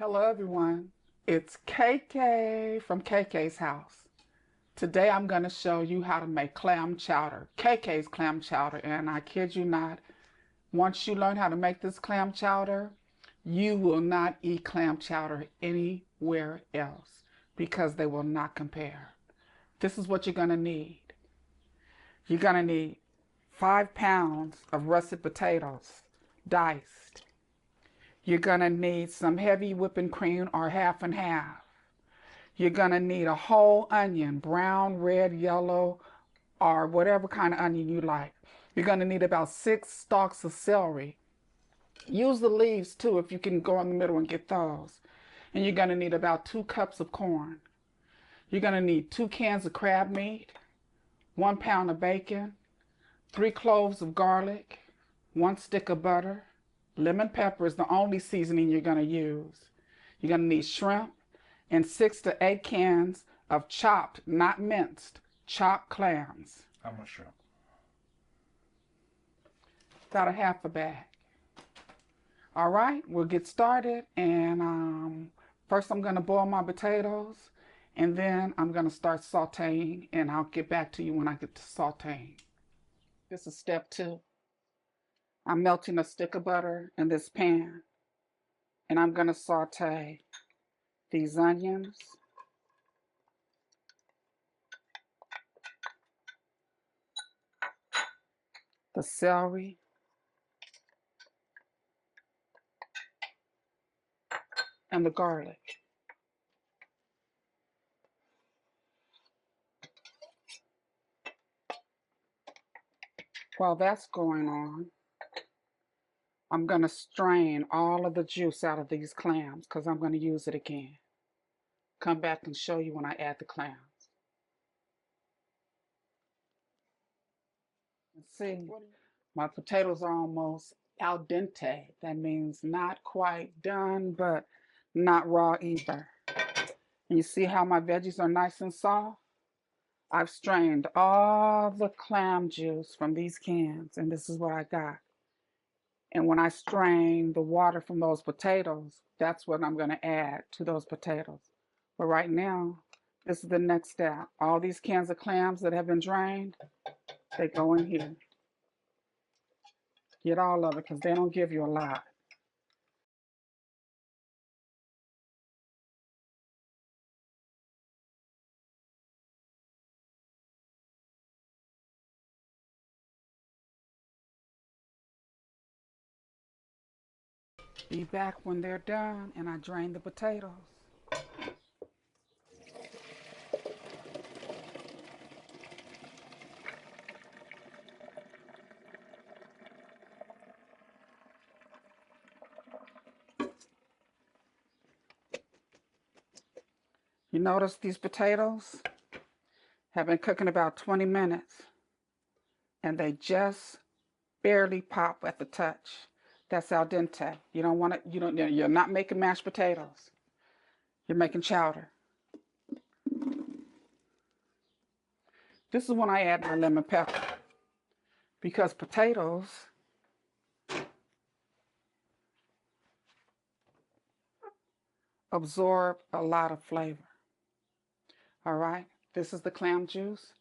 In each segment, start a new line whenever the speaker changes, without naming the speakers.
Hello everyone, it's KK from KK's house. Today I'm going to show you how to make clam chowder, KK's clam chowder, and I kid you not, once you learn how to make this clam chowder, you will not eat clam chowder anywhere else because they will not compare. This is what you're going to need. You're going to need 5 pounds of russet potatoes, diced. You're going to need some heavy whipping cream or half and half. You're going to need a whole onion, brown, red, yellow, or whatever kind of onion you like. You're going to need about 6 stalks of celery. Use the leaves too if you can go in the middle and get those. And you're going to need about 2 cups of corn. You're going to need 2 cans of crab meat, 1 pound of bacon, 3 cloves of garlic, 1 stick of butter. Lemon pepper is the only seasoning you're going to use. You're going to need shrimp and 6 to 8 cans of chopped, not minced, chopped clams.
How much shrimp?
About a half a bag. All right, we'll get started. And first I'm going to boil my potatoes. And then I'm going to start sauteing. And I'll get back to you when I get to sauteing. This is step 2. I'm melting a stick of butter in this pan. And I'm going to saute these onions, the celery, and the garlic. While that's going on, I'm going to strain all of the juice out of these clams because I'm going to use it again. Come back and show you when I add the clams. Let's see, my potatoes are almost al dente. That means not quite done, but not raw either. And you see how my veggies are nice and soft? I've strained all the clam juice from these cans, and this is what I got. And when I strain the water from those potatoes, that's what I'm going to add to those potatoes. But right now, this is the next step. All these cans of clams that have been drained, they go in here. Get all of it because they don't give you a lot. Be back when they're done and I drain the potatoes. You notice these potatoes have been cooking about 20 minutes and they just barely pop at the touch. That's al dente. You don't want to, you're not making mashed potatoes. You're making chowder. This is when I add my lemon pepper because potatoes absorb a lot of flavor. All right, this is the clam juice.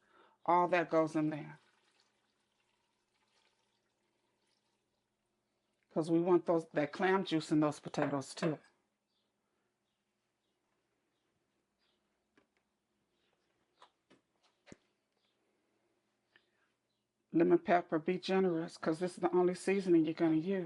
All that goes in there because we want that clam juice in those potatoes too. Lemon pepper, be generous because this is the only seasoning you're going to use.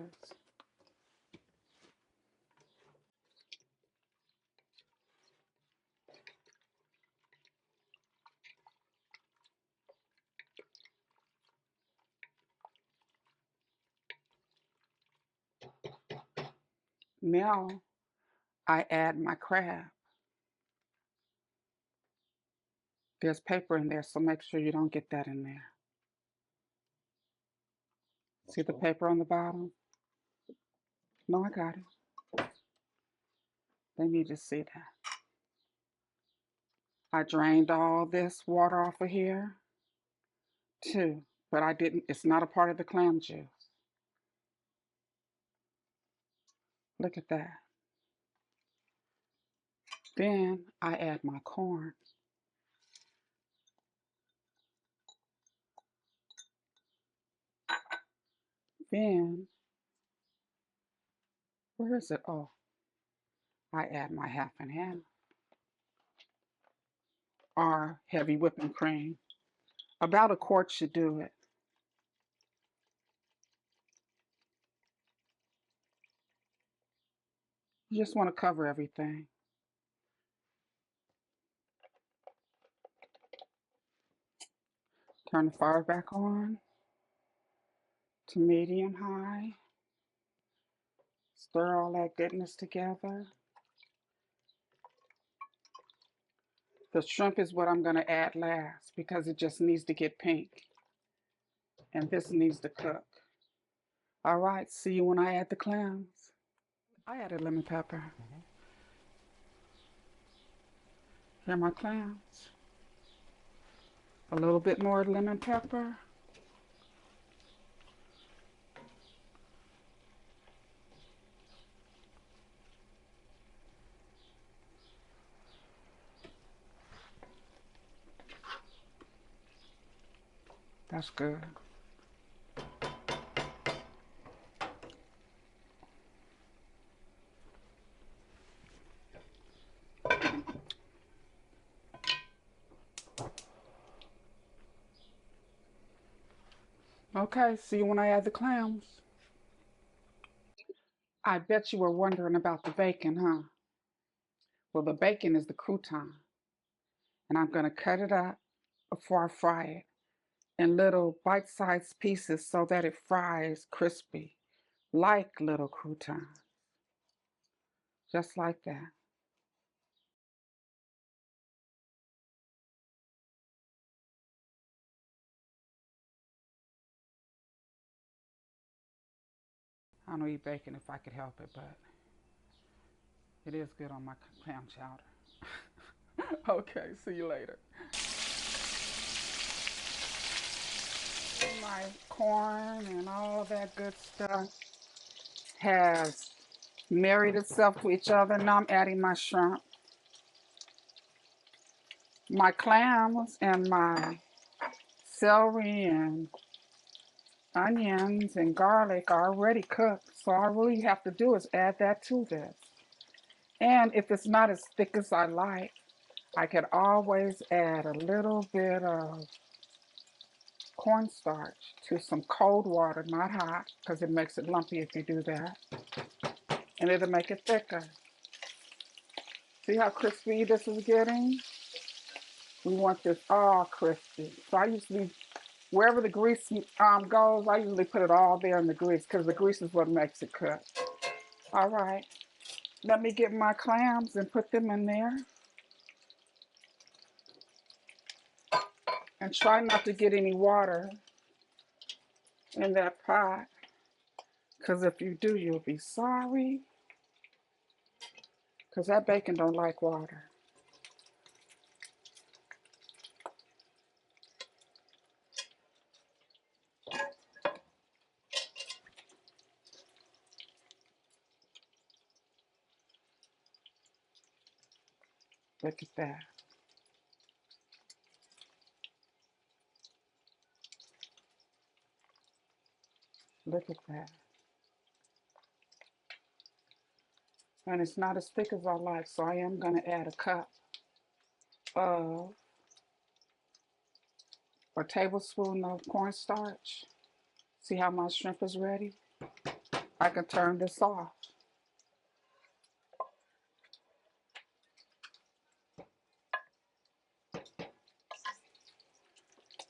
Now I add my crab. There's paper in there, so make sure you don't get that in there. See the paper on the bottom? No, I got it. They need to see that. I drained all this water off of here too, but I didn't, it's not a part of the clam juice. Look at that. Then I add my corn. Then, where is it? Oh, I add my half and half, or heavy whipping cream. About a quart should do it. You just want to cover everything. Turn the fire back on to medium high. Stir all that goodness together. The shrimp is what I'm going to add last because it just needs to get pink. And this needs to cook. All right, see you when I add the clams. I added lemon pepper. Here are my clams. A little bit more lemon pepper. That's good. Okay, see you when I add the clams. I bet you were wondering about the bacon, huh? Well, the bacon is the crouton, and I'm going to cut it up before I fry it in little bite-sized pieces so that it fries crispy, like little croutons, just like that. I don't eat bacon if I could help it, but it is good on my clam chowder. Okay, see you later. My corn and all that good stuff has married itself to each other. Now I'm adding my shrimp. My clams and my celery and onions and garlic are already cooked. So all I really have to do is add that to this. And if it's not as thick as I like, I could always add a little bit of cornstarch to some cold water, not hot, because it makes it lumpy if you do that. And it'll make it thicker. See how crispy this is getting? We want this all crispy. So I usually, wherever the grease goes, I usually put it all there in the grease because the grease is what makes it cook. All right, let me get my clams and put them in there. And try not to get any water in that pot, because if you do, you'll be sorry, because that bacon don't like water. Look at that. Look at that. And it's not as thick as I like, so I am going to add a cup of a tablespoon of cornstarch. See how my shrimp is ready? I can turn this off.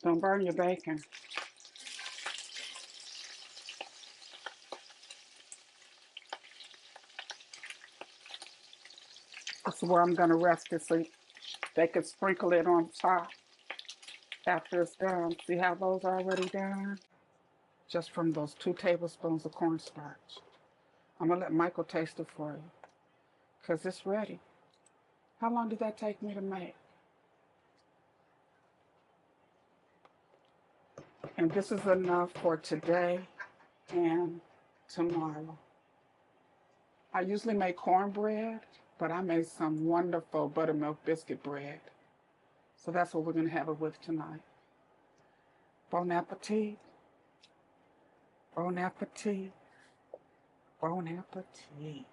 Don't burn your bacon. This is where I'm going to rest it so they can sprinkle it on top after it's done. See how those are already done? Just from those 2 tablespoons of cornstarch. I'm going to let Michael taste it for you because it's ready. How long did that take me to make? And this is enough for today and tomorrow. I usually make cornbread, but I made some wonderful buttermilk biscuit bread. So that's what we're going to have it with tonight. Bon appetit. Bon appetit. Bon appetit.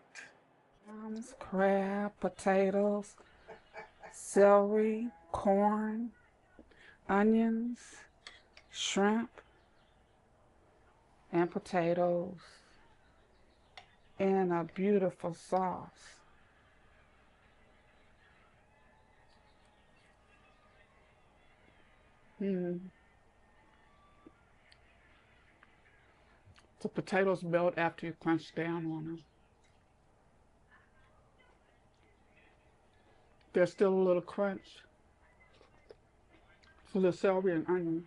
Yams, crab, potatoes, celery, corn, onions, shrimp, and potatoes in a beautiful sauce. The potatoes melt after you crunch down on them. There's still a little crunch for the celery and onion.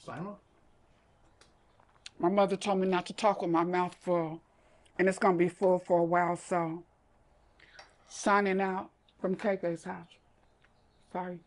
Silent?
My mother told me not to talk with my mouth full, and it's going to be full for a while, so signing out from KK's house. Sorry.